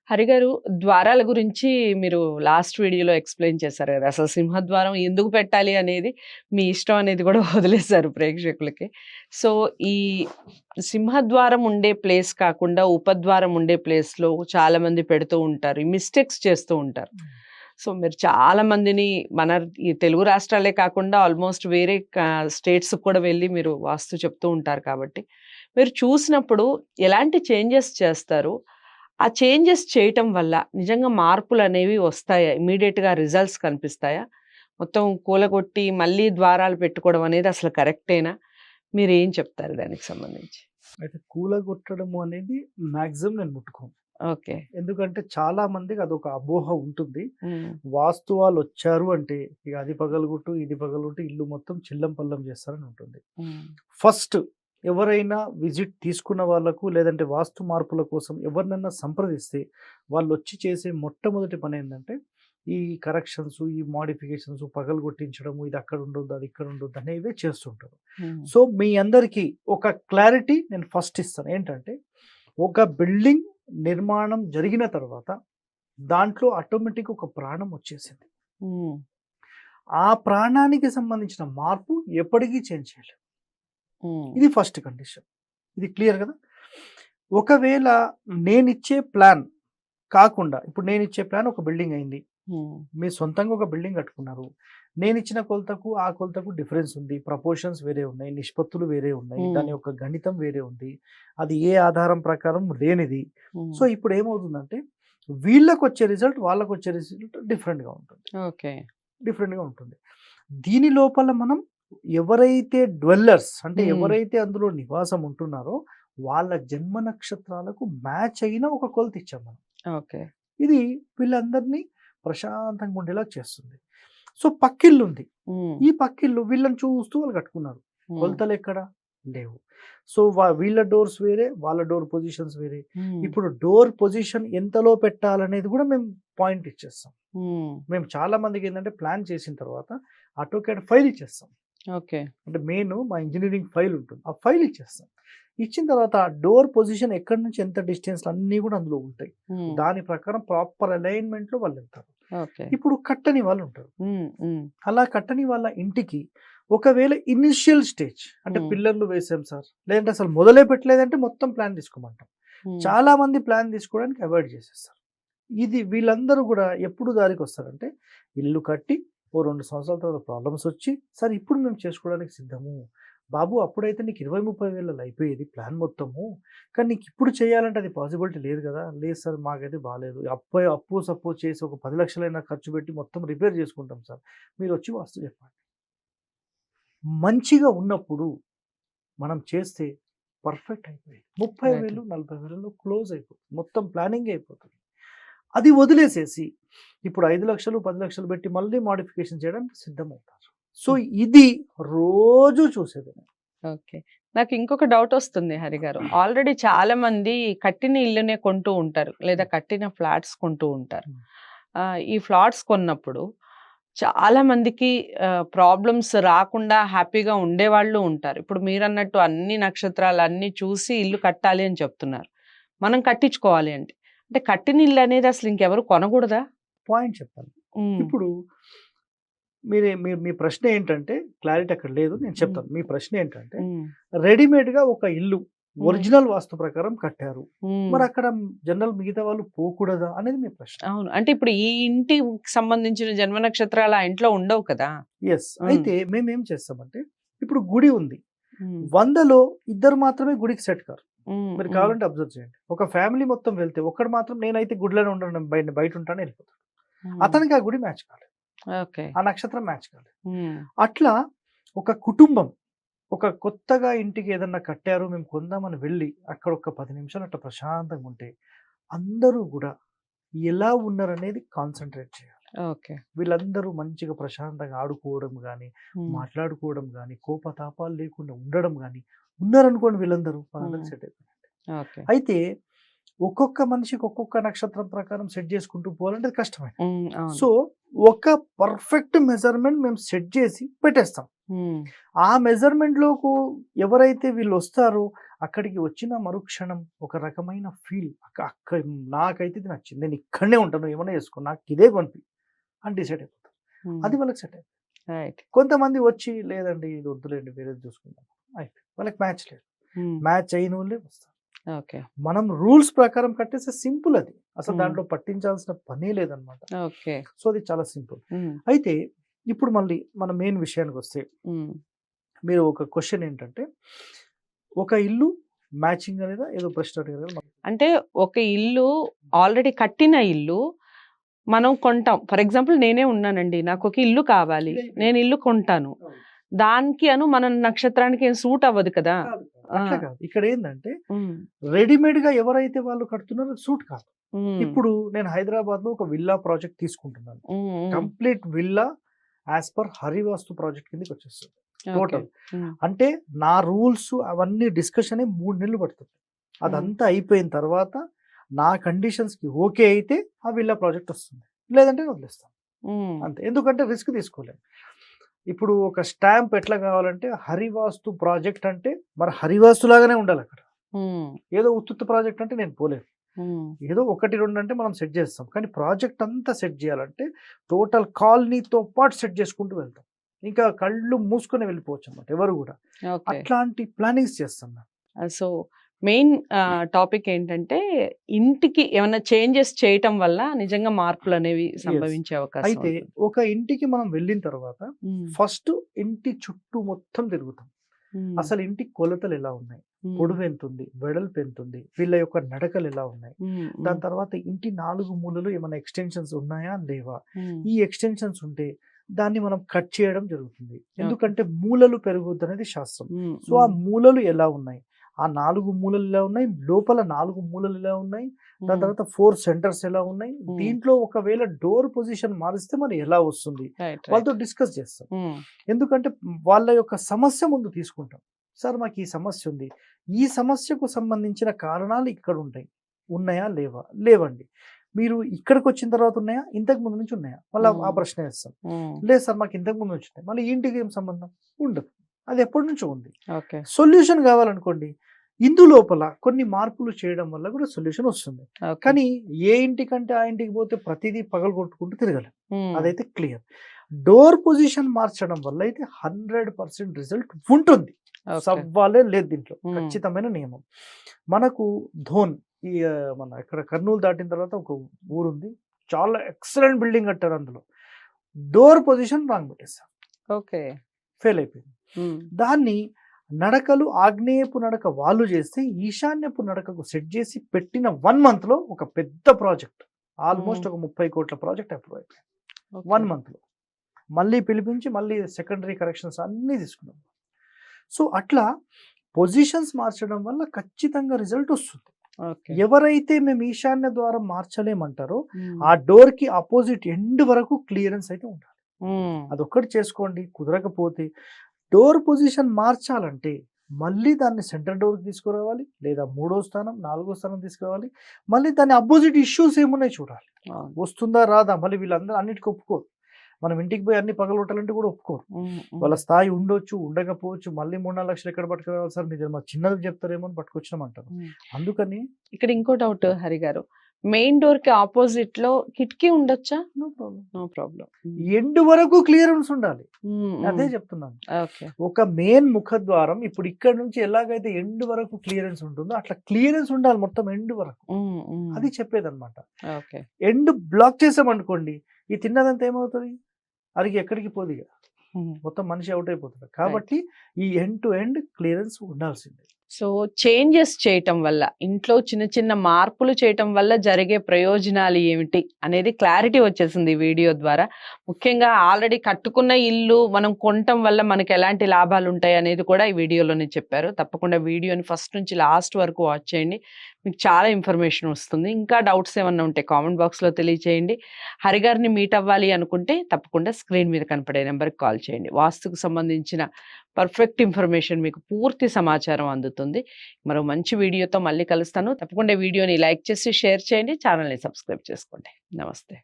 హరిగారు, ద్వారాల గురించి మీరు లాస్ట్ వీడియోలో ఎక్స్‌ప్లెయిన్ చేశారు గదా! అసలు సింహద్వారం ఎందుకు పెట్టాలి అనేది మీ ఇష్టం అనేది గూడా వదిలేసారు ప్రేక్షకులకి. సో, ఈ సింహద్వారం ఉండే ప్లేస్ కాకుండా ఉపద్వారం ఉండే ప్లేస్‌లో చాలామంది పెడుతూ ఉంటారు. ఈ మిస్టేక్స్ చేస్తూ ఉంటారు. సో, మీరు చాలా మందిని మన ఈ తెలుగు రాష్ట్రాలే కాకుండా ఆల్‌మోస్ట్ వేరే స్టేట్స్‌కి కూడా వెళ్లి మీరు వాస్తు చెప్తూ ఉంటారు కాబట్టి, మీరు చూసినప్పుడు ఎలాంటి చేంజెస్ చేస్తారు? ఆ చేంజెస్ చేయటం వల్ల నిజంగా మార్పులనేవి వస్తాయా? ఇమ్మీడియేట్‌గా రిజల్ట్స్ కనిపిస్తాయా? మొత్తం కూలగొట్టి మళ్ళీ ద్వారాలు పెట్టుకోవడం అనేది అసలు కరెక్టేనా? మీరేం చెప్తారు దానికి సంబంధించి? అయితే కూలగొట్టడము అనేది మాక్సిమం నేను ముట్టుకోను. ఓకే. ఎందుకంటే చాలా మందికి అదొక అపోహ ఉంటుంది. హ్మ్. వాస్తు వాళ్ళొచ్చారు అంటే ఇక అది పగలగొట్టు, ఇది పగలగొట్టు ఇల్లు మొత్తం చిల్లం పల్లం చేస్తారని ఉంటుంది. హ్మ్. ఫస్ట్ ఎవరైనా విజిట్ తీసుకున్న వాళ్ళకు లేదంటే వాస్తు మార్పుల కోసం ఎవరినైనా సంప్రదిస్తే వాళ్ళొచ్చి చేసే మొట్టమొదటి పనేంటంటే ఈ కరెక్షన్స్, ఈ మోడిఫికేషన్స్ పగలగొట్టించడము, ఇది అక్కడ ఉండొద్దు, అది ఇక్కడ ఉండొద్దు అనేవే చేస్తుంటారు. హ్మ్. సో, మీ అందరికీ ఒక క్లారిటీ నేను ఫస్ట్ ఇస్తాను. ఏంటంటే ఒక బిల్డింగ్ నిర్మాణం జరిగిన తర్వాత దాంట్లో ఆటోమేటిక్‌గా ఒక ప్రాణం వచ్చేసింది. హ్మ్. ఆ ప్రాణానికి సంబంధించిన మార్పు ఎప్పటికీ చేంజ్ చేయలేం. హ్మ్. ఇది ఫస్ట్ కండిషన్. ఇది క్లియర్ గదా! ఒకవేళ నేనిచ్చే ప్లాన్ కాకుండా ఇప్పుడు నేనిచ్చే ప్లాన్ ఒక బిల్డింగ్ అయింది. హ్మ్. మీరు సొంతంగా ఒక బిల్డింగ్ కట్టుకున్నారు. నేనిచ్చిన కొలతకు, ఆ కొలతకు డిఫరెన్స్ ఉంది. ప్రపోర్షన్స్ వేరే ఉన్నాయి. నిష్పత్తులు వేరే ఉన్నాయి. హ్మ్. దాని యొక్క గణితం వేరే ఉంది. అది ఏ ఆధారం ప్రకారం లేనిది. హ్మ్. సో, ఇప్పుడేమవుతుందంటే వీళ్ళకొచ్చే రిజల్ట్, వాళ్ళకొచ్చే రిజల్ట్ డిఫరెంట్‌గా ఉంటుంది. ఓకే. డిఫరెంట్‌గా ఉంటుంది. దీని లోపల మనం ఎవరైతే డ్వెల్లర్స్ అంటే హ్మ్. ఎవరైతే అందులో నివాసం ఉంటున్నారో వాళ్ళ జన్మ నక్షత్రాలకు మ్యాచ్ అయిన ఒక కొలత ఇచ్చాం మనం. ఓకే. ఇది వీళ్ళందరినీ ప్రశాంతంగా ఉండేలా చేస్తుంది. సో, పక్కిల్లుంది. హ్మ్. ఈ పక్కిల్లు వీళ్ళని చూస్తూ వాళ్ళు కట్టుకున్నారు. హ్మ్. కొలతలెక్కడ? లేవు. సో, వీళ్ళ డోర్స్ వేరే, వాళ్ళ డోర్ పొజిషన్స్ వేరే. హ్మ్. ఇప్పుడు డోర్ పొజిషన్ ఎంతలో పెట్టాలనేది కూడా మేము పాయింట్ ఇచ్చేస్తాం. హ్మ్. మేము చాలా మందికేందంటే ప్లాన్ చేసిన తర్వాత ఆటోకాడ్ ఫైల్ ఇచ్చేస్తాం. ఓకే. అంటే మా ఇంజినీరింగ్ ఫైల్ ఉంటుంది. ఆ ఫైల్ ఇచ్చేస్తాం. ఇచ్చిన తర్వాత ఆ డోర్ పొజిషన్ ఎక్కడి నుంచి ఎంత డిస్టెన్స్‌లు అన్నీ కూడా అందులో ఉంటాయి. హ్మ్. దాని ప్రకారం ప్రాపర్ అలైన్‌మెంట్‌లో వాళ్ళెళ్తారు. ఓకే. ఇప్పుడు కట్టని వాళ్ళుంటారు. హ్మ్. హ్మ్. అలా కట్టని వాళ్ళ ఇంటికి ఒకవేళ ఇనిషియల్ స్టేజ్ అంటే హ్మ్. పిల్లర్లు వేసాం సార్, లేదంటే అసలు మొదలే పెట్టలేదంటే మొత్తం ప్లాన్ తీసుకోమంటాం. హ్మ్. చాలా మంది ప్లాన్ తీసుకోవడానికి అవాయిడ్ చేసేస్తారు. ఇది వీళ్ళందరూ గూడా ఎప్పుడు దారికొస్తారంటే, ఇల్లు కట్టి ఓ 2 సంవత్సరాల తర్వాత ప్రాబ్లమ్స్ వచ్చి, "సార్ ఇప్పుడు మేము చేసుకోవడానికి సిద్ధము. బాబు అప్పుడైతే నీకు 20, 30 వేలలో అయిపోయేది ప్లాన్ మొత్తము. కానీ నీకిప్పుడు చేయాలంటే అది పాసిబిలిటీ లేదు గదా!" "లేదు సార్ మాకైతే బాలేదు. అప్పు సప్పు చేసి ఒక 10,00,000 ఖర్చు పెట్టి మొత్తం రిపేర్ చేసుకుంటాం సార్. మీరొచ్చి వాస్తు చెప్పండి." మంచిగా ఉన్నప్పుడు మనం చేస్తే పర్ఫెక్ట్ అయిపోయేది. రైట్. 30,000, 40,000లో క్లోజ్ అయిపోతుంది. మొత్తం ప్లానింగే అయిపోతుంది. అది వదిలేసేసి ఇప్పుడు 5,00,000, 10,00,000 పెట్టి మళ్ళీ మోడిఫికేషన్ చేయడానికి సిద్ధమవుతారు. సో, హ్మ్. ఇది రోజు చూసేది నేను. ఓకే. నాకింకొక డౌటొస్తుంది హరిగారు. ఆల్రెడీ చాలామంది కట్టిన ఇల్లునే కొంటూ ఉంటారు. లేదా హ్మ్. కట్టిన ఫ్లాట్స్ కొంటూ ఉంటారు. హ్మ్. ఈ ఫ్లాట్స్ కొన్నప్పుడు చాలా మందికి ప్రాబ్లమ్స్ రాకుండా హ్యాపీగా ఉండేవాళ్ళు ఉంటారు. ఇప్పుడు మీరన్నట్టు అన్ని నక్షత్రాలన్నీ చూసి ఇల్లు కట్టాలి అని చెప్తున్నారు. మనం కట్టించుకోవాలి అంటే. అంటే కట్టిన ఇల్లనేది అసలు ఇంకెవరు కొనగూడదా? పాయింట్ చెప్పాలి. హ్మ్. ఇప్పుడు మీ ప్రశ్న ఏంటంటే క్లారిటీ అక్కడ లేదు. నేను హ్మ్. చెప్తాను. మీ ప్రశ్న ఏంటంటే హ్మ్. రెడీమేడ్‌గా ఒక ఇల్లు హ్మ్. ఒరిజినల్ వాస్తు ప్రకారం కట్టారు. హ్మ్. మరక్కడ జనరల్ మిగతా వాళ్ళు పోకూడదా అనేది మీ ప్రశ్న. అవును. అంటే ఇప్పుడు ఈ ఇంటికి సంబంధించిన జన్మ నక్షత్రాలు ఆ ఇంట్లో ఉండవు కదా! యెస్. హ్మ్. అయితే మేమేం చేస్తామంటే ఇప్పుడు గుడి ఉంది. హ్మ్. 100లో ఇద్దరు మాత్రమే గుడికి సెట్ కారు. హ్మ్. మీరు హ్మ్. కావాలంటే అబ్జర్వ్ చేయండి. ఒక ఫ్యామిలీ మొత్తం వెళ్తే ఒక్కడు మాత్రం నేనైతే గుడిలోనే ఉండను బయటుంటాను ఎళ్ళిపోతాడు. హ్మ్. అతనికి ఆ గుడి మ్యాచ్ కాలేదు. ఓకే. ఆ నక్షత్రం మ్యాచ్ కాలేదు. హ్మ్. అట్లా ఒక కుటుంబం ఒక కొత్తగా ఇంటికి ఏదన్నా కట్టారు మేము కొందామని వెళ్ళి అక్కడ ఒక 10 నిమిషాలు అట్లా ప్రశాంతంగా ఉంటే అందరూ గూడా ఎలా ఉన్నారనేది కాన్సంట్రేట్ చేయాలి. ఓకే. వీళ్ళందరూ మంచిగా ప్రశాంతంగా ఆడుకోవడం గానీ, హ్మ్. మాట్లాడుకోవడం గానీ, కోపతాపాలు లేకుండా ఉండడం గానీ ఉన్నారనుకోండి వీళ్ళందరూ వాళ్ళందరికి హ్మ్. సెట్ అయిపోయింది. ఓకే. అయితే ఒక్కొక్క మనిషికి ఒక్కొక్క నక్షత్రం ప్రకారం సెట్ చేసుకుంటూ పోవాలంటే అది కష్టమే. అవును. సో ఒక పర్ఫెక్ట్ మెజర్మెంట్ మేము సెట్ చేసి పెట్టేస్తాం. ఆ మెజర్మెంట్లోకి ఎవరైతే వీళ్ళు వస్తారో అక్కడికి వచ్చిన మరుక్షణం ఒక రకమైన ఫీల్, అక్కడ నాకైతే ఇది నచ్చింది, నేను ఇక్కడనే ఉంటాను, ఏమైనా చేసుకో, నాకు ఇదే కొనిపి అని డిసైడ్ అయిపోతారు. అది వాళ్ళకి సెట్ అయిపోతుంది. రైట్. కొంతమంది వచ్చి లేదండి ఇది వద్దులేండి వేరేది చూసుకుందాం అయిపోయి వాళ్ళకి మ్యాచ్ లేదు. మ్యాచ్ అయిన వాళ్ళే వస్తారు. ఓకే. మనం రూల్స్ ప్రకారం కట్టేస్తే సింపుల్, అది అసలు Hmm. దాంట్లో పట్టించాల్సిన పనే లేదనమాట. ఓకే. సో అది చాలా సింపుల్. అయితే ఇప్పుడు మళ్ళీ మన మెయిన్ విషయానికి వస్తే మీరు ఒక క్వశ్చన్ ఏంటంటే ఒక ఇల్లు మ్యాచింగ్ అనేది ఏదో ప్రశ్న అడిగారు కదా. అంటే ఒక ఇల్లు ఆల్రెడీ కట్టిన ఇల్లు మనం కొంటాం. ఫర్ ఎగ్జాంపుల్ నేనే ఉన్నానండి, నాకు ఒక ఇల్లు కావాలి, నేను ఇల్లు కొంటాను, దానికి మన నక్షత్రానికి ఏం సూట్ అవ్వదు కదా. అట్లా కాదు, ఇక్కడ ఏంటంటే రెడీమేడ్ గా ఎవరైతే వాళ్ళు కడుతున్నారో సూట్ కాదు. ఇప్పుడు నేను హైదరాబాద్ లో ఒక విల్లా ప్రాజెక్ట్ తీసుకుంటున్నాను. Complete villa as per Harivastu project కిందకి వచ్చేస్తుంది టోటల్. అంటే నా రూల్స్ అవన్నీ డిస్కషన్ 3 నెలలు పడుతుంది. అదంతా అయిపోయిన తర్వాత నా కండిషన్స్ కి ఓకే అయితే ఆ విల్లా ప్రాజెక్ట్ వస్తుంది, లేదంటే నేను వదిలేస్తాను అంతే. ఎందుకంటే రిస్క్ తీసుకోలేము. ఇప్పుడు ఒక స్టాంప్ ఎట్లా కావాలంటే హరివాస్తు ప్రాజెక్ట్ అంటే మరి హరివాస్తు లాగానే ఉండాలి అక్కడ. ఏదో ఉత్తుత్త ప్రాజెక్ట్ అంటే నేను పోలేను. ఏదో 1-2 అంటే మనం సెట్ చేస్తాం, కానీ ప్రాజెక్ట్ అంతా సెట్ చేయాలంటే టోటల్ కాలనీతో పాటు సెట్ చేసుకుంటూ వెళ్తాం. ఇంకా కళ్ళు మూసుకొని వెళ్ళిపోవచ్చు అన్నమాట ఎవరు కూడా. అట్లాంటి ప్లానింగ్స్ చేస్తాం. సో మెయిన్ టాపిక్ ఏంటంటే ఇంటికి ఏమైనా చేంజెస్ చేయటం వల్ల నిజంగా మార్పులు అనేవి సంభవించే అవకాశం అయితే ఉంటుంది. ఒక ఇంటికి మనం వెళ్ళిన తర్వాత ఫస్ట్ ఇంటి చుట్టూ మొత్తం తిరుగుతాం. అసలు ఇంటి కొలతలు ఎలా ఉన్నాయి, పొడవు ఎంత ఉంది, వెడల్పు ఎంత ఉంది, వీళ్ళ యొక్క నడకలు ఎలా ఉన్నాయి, దాని తర్వాత ఇంటి 4 మూలలు ఏమైనా ఎక్స్టెన్షన్స్ ఉన్నాయా లేవా. ఈ ఎక్స్టెన్షన్స్ ఉంటే దాన్ని మనం కట్ చేయడం జరుగుతుంది, ఎందుకంటే మూలలు పెరగొద్దు అనేది శాస్త్రం. సో ఆ మూలలు ఎలా ఉన్నాయి, ఆ 4 మూలలు ఎలా ఉన్నాయి, లోపల 4 మూలలు ఎలా ఉన్నాయి, దాని తర్వాత 4 సెంటర్స్ ఎలా ఉన్నాయి, దీంట్లో ఒకవేళ డోర్ పొజిషన్ మారిస్తే మరి ఎలా వస్తుంది, వాళ్ళతో డిస్కస్ చేస్తాం. ఎందుకంటే వాళ్ళ యొక్క సమస్య ముందు తీసుకుంటాం. సార్ మాకు ఈ సమస్య ఉంది, ఈ సమస్యకు సంబంధించిన కారణాలు ఇక్కడ ఉన్నాయా లేవా, లేవండి. మీరు ఇక్కడికి వచ్చిన తర్వాత ఉన్నాయా, ఇంతకు ముందు నుంచి ఉన్నాయా, మళ్ళీ ఆ ప్రశ్న వేస్తాం. లేదు సార్ మాకు ఇంతకు ముందు నుంచి ఉన్నాయి, మళ్ళీ ఇంటికి ఏం సంబంధం ఉండదు, అది ఎప్పటి నుంచో ఉంది. సొల్యూషన్ కావాలనుకోండి, ఇందు లోపల కొన్ని మార్పులు చేయడం వల్ల కూడా సొల్యూషన్ వస్తుంది. కానీ ఏ ఇంటికంటే ఆ ఇంటికి పోతే ప్రతిదీ పగలు కొట్టుకుంటూ తిరగలేం, అదైతే క్లియర్. డోర్ పొజిషన్ మార్చడం వల్ల అయితే 100% రిజల్ట్ ఉంటుంది, సవ్వాలే లేదు దీంట్లో, ఖచ్చితమైన నియమం. మనకు ధోన్ ఈ మన ఇక్కడ కర్నూలు దాటిన తర్వాత ఒక ఊరుంది, చాలా ఎక్సలెంట్ బిల్డింగ్ కట్టారు, అందులో డోర్ పొజిషన్ రాంగ్ పెట్టేస్తారు, ఫెయిల్ అయిపోయింది. దాన్ని నడకలు ఆగ్నేయపు నడక వాళ్ళు చేస్తే ఈశాన్యపు నడకకు సెట్ చేసి పెట్టిన 1 month లో ఒక పెద్ద ప్రాజెక్ట్, ఆల్మోస్ట్ ఒక 30 కోట్ల ప్రాజెక్ట్ అప్రూవ్ అయిపోయింది 1 month లో. మళ్ళీ పిలిపించి మళ్ళీ సెకండరీ కరెక్షన్స్ అన్నీ తీసుకున్నాం. సో అట్లా పొజిషన్స్ మార్చడం వల్ల ఖచ్చితంగా రిజల్ట్ వస్తుంది. ఎవరైతే మేము ఈశాన్య ద్వారం మార్చలేమంటారో ఆ డోర్ కి ఆపోజిట్ ఎండ్ వరకు క్లియరెన్స్ అయితే ఉండాలి. అదొక్కటి చేసుకోండి. కుదరకపోతే డోర్ పొజిషన్ మార్చాలంటే మళ్ళీ దాన్ని సెంటర్ డోర్కి తీసుకురావాలి, లేదా 3వ స్థానం 4వ స్థానం తీసుకురావాలి. మళ్ళీ దాని అపోజిట్ ఇష్యూస్ ఏమున్నాయి చూడాలి, వస్తుందా రాదా. మళ్ళీ వీళ్ళందరూ అన్నిటికీ ఒప్పుకోరు. మనం ఇంటికి పోయి అన్ని పగలగొట్టాలంటే కూడా ఒప్పుకోరు. వాళ్ళ స్థాయి ఉండొచ్చు, ఉండకపోవచ్చు. మళ్ళీ 3-4 లక్షలు ఎక్కడ పట్టుకురావాలి సార్, మీరు మా చిన్నది చెప్తారేమో అని పట్టుకొచ్చినామంటారు. అందుకని ఇక్కడ ఇంకో డౌట్ హరి గారు, మెయిన్ డోర్ కి ఆపోజిట్ లో కిటికీ ఉండొచ్చా? No problem. ఎండ్ వరకు క్లియరెన్స్ ఉండాలి, అదే చెప్తున్నాను. ఒక మెయిన్ ముఖద్వారం ఇప్పుడు ఇక్కడ నుంచి ఎలాగైతే ఎండ్ వరకు క్లియరెన్స్ ఉంటుందో అట్లా క్లియరెన్స్ ఉండాలి మొత్తం ఎండ్ వరకు, అది చెప్పేదన్నమాట. ఎండ్ బ్లాక్ చేసామనుకోండి, ఈ తిన్నదంతా ఏమవుతుంది, అరిగి ఎక్కడికి పోదు, మొత్తం మనిషి అవుట్ అయిపోతుంది. కాబట్టి ఈ ఎండ్ టు ఎండ్ క్లియరెన్స్ ఉండాల్సిందే. సో చేంజెస్ చేయటం వల్ల, ఇంట్లో చిన్న చిన్న మార్పులు చేయటం వల్ల జరిగే ప్రయోజనాలు ఏమిటి అనేది క్లారిటీ వచ్చేసింది ఈ వీడియో ద్వారా. ముఖ్యంగా ఆల్రెడీ కట్టుకున్న ఇల్లు మనం కొనటం వల్ల మనకి ఎలాంటి లాభాలు ఉంటాయి అనేది కూడా ఈ వీడియోలోనే చెప్పారు. తప్పకుండా వీడియోని ఫస్ట్ నుంచి లాస్ట్ వరకు వాచ్ చేయండి. మీకు చాలా ఇన్ఫర్మేషన్ వస్తుంది. ఇంకా డౌట్స్ ఏమన్నా ఉంటే కామెంట్ బాక్స్‌లో తెలియచేయండి. హరిగారిని మీట్ అవ్వాలి అనుకుంటే తప్పకుండా స్క్రీన్ మీద కనపడే నెంబర్‌కి కాల్ చేయండి. వాస్తుకు సంబంధించిన పర్ఫెక్ట్ ఇన్ఫర్మేషన్ మీకు పూర్తి సమాచారం అందుతుంది. మరో మంచి వీడియోతో మళ్ళీ కలుస్తాను. తప్పకుండా వీడియోని లైక్ చేసి షేర్ చేయండి. ఛానల్‌ని సబ్స్క్రైబ్ చేసుకోండి. నమస్తే.